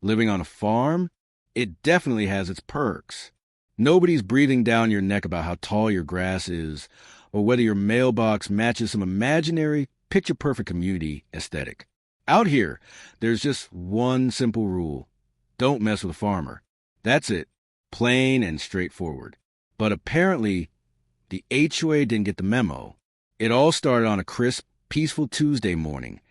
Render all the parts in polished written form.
Living on a farm? It definitely has its perks. Nobody's breathing down your neck about how tall your grass is, or whether your mailbox matches some imaginary, picture-perfect community aesthetic. Out here, there's just one simple rule. Don't mess with a farmer. That's it. Plain and straightforward. But apparently, the HOA didn't get the memo. It all started on a crisp, peaceful Tuesday morning.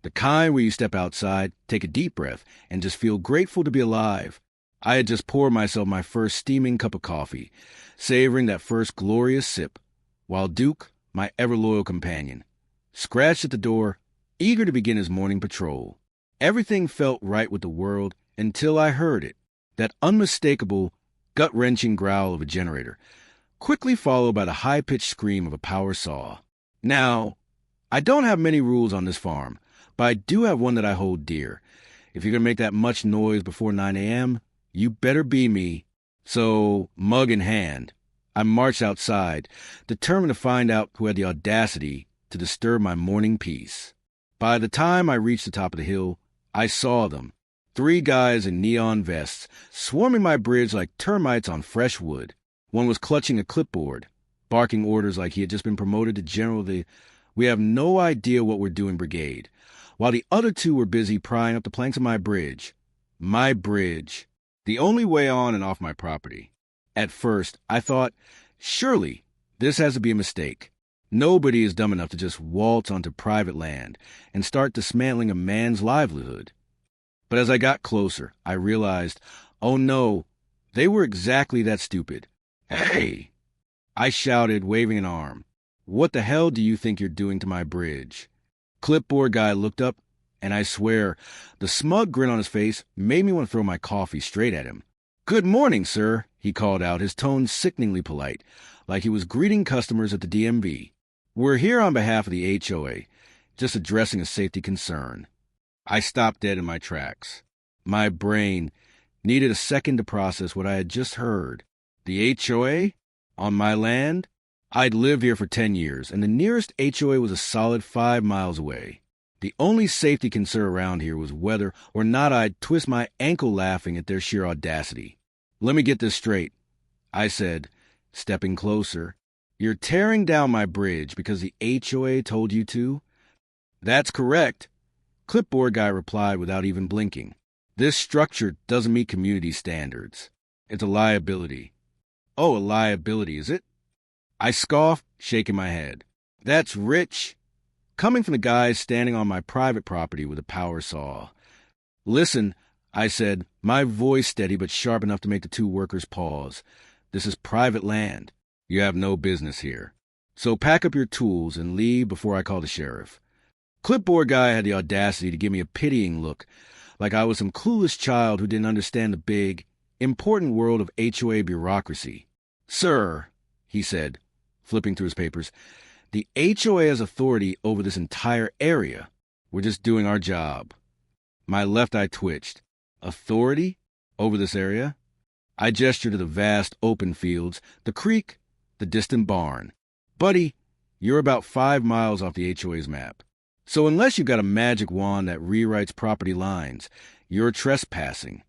The kind where you step outside, take a deep breath, and just feel grateful to be alive. I had just poured myself my first steaming cup of coffee, savoring that first glorious sip, while Duke, my ever-loyal companion, scratched at the door, eager to begin his morning patrol. Everything felt right with the world until I heard it, that unmistakable, gut-wrenching growl of a generator, quickly followed by the high-pitched scream of a power saw. Now, I don't have many rules on this farm, but I do have one that I hold dear. If you're going to make that much noise before 9 a.m., you better be me. So, mug in hand, I marched outside, determined to find out who had the audacity to disturb my morning peace. By the time I reached the top of the hill, I saw them. 3 guys in neon vests, swarming my bridge like termites on fresh wood. One was clutching a clipboard, barking orders like he had just been promoted to general of the "we have no idea what we're doing" brigade, while the other 2 were busy prying up the planks of my bridge. My bridge. The only way on and off my property. At first, I thought, surely, this has to be a mistake. Nobody is dumb enough to just waltz onto private land and start dismantling a man's livelihood. But as I got closer, I realized, oh no, they were exactly that stupid. "Hey!" I shouted, waving an arm. "What the hell do you think you're doing to my bridge?" Clipboard guy looked up, and I swear, the smug grin on his face made me want to throw my coffee straight at him. "Good morning, sir," he called out, his tone sickeningly polite, like he was greeting customers at the DMV. "We're here on behalf of the HOA, just addressing a safety concern." I stopped dead in my tracks. My brain needed a second to process what I had just heard. The HOA? On my land? I'd lived here for 10 years, and the nearest HOA was a solid 5 miles away. The only safety concern around here was whether or not I'd twist my ankle laughing at their sheer audacity. "Let me get this straight," I said, stepping closer. "You're tearing down my bridge because the HOA told you to?" "That's correct," Clipboard guy replied without even blinking. "This structure doesn't meet community standards. It's a liability." "Oh, a liability, is it?" I scoffed, shaking my head. "That's rich." Coming from the guy standing on my private property with a power saw. "Listen," I said, my voice steady but sharp enough to make the 2 workers pause. "This is private land. You have no business here. So pack up your tools and leave before I call the sheriff." Clipboard guy had the audacity to give me a pitying look, like I was some clueless child who didn't understand the big, important world of HOA bureaucracy. "Sir," he said, flipping through his papers, "the HOA has authority over this entire area. We're just doing our job." My left eye twitched. Authority? Over this area? I gestured to the vast open fields, the creek, the distant barn. "Buddy, you're about 5 miles off the HOA's map. So unless you've got a magic wand that rewrites property lines, you're trespassing."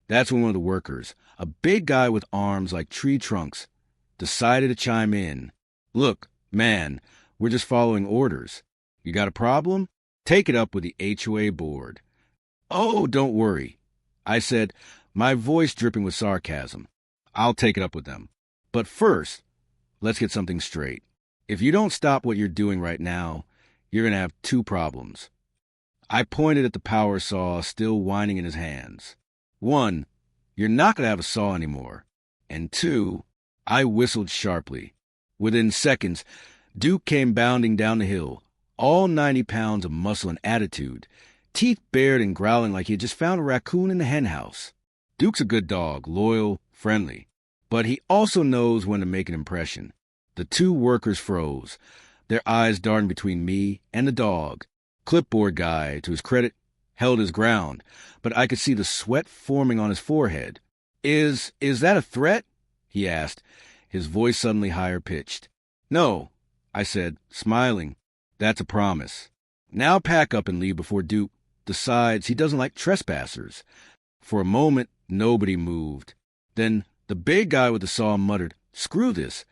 That's when one of the workers, a big guy with arms like tree trunks, decided to chime in. "Look, man, we're just following orders. You got a problem? Take it up with the HOA board." "Oh, don't worry," I said, my voice dripping with sarcasm. "I'll take it up with them. But first, let's get something straight. If you don't stop what you're doing right now, you're going to have 2 problems. I pointed at the power saw still whining in his hands. 1, you're not going to have a saw anymore. And 2, I whistled sharply. Within seconds, Duke came bounding down the hill, all 90 pounds of muscle and attitude, teeth bared and growling like he had just found a raccoon in the henhouse. Duke's a good dog, loyal, friendly, but he also knows when to make an impression. The 2 workers froze, their eyes darting between me and the dog. Clipboard guy, to his credit, held his ground, but I could see the sweat forming on his forehead. Is that a threat?" he asked, his voice suddenly higher-pitched. "No," I said, smiling. "That's a promise. Now pack up and leave before Duke decides he doesn't like trespassers." For a moment, nobody moved. Then the big guy with the saw muttered, "Screw this,"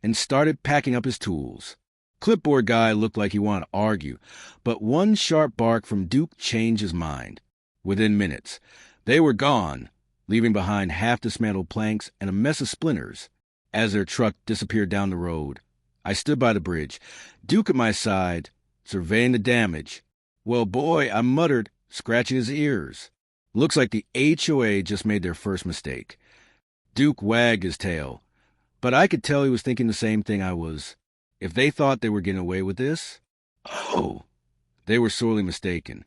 and started packing up his tools. Clipboard guy looked like he wanted to argue, but one sharp bark from Duke changed his mind. Within minutes, they were gone, leaving behind half-dismantled planks and a mess of splinters. As their truck disappeared down the road, I stood by the bridge, Duke at my side, surveying the damage. "Well, boy," I muttered, scratching his ears. "Looks like the HOA just made their first mistake." Duke wagged his tail, but I could tell he was thinking the same thing I was. If they thought they were getting away with this, oh, they were sorely mistaken.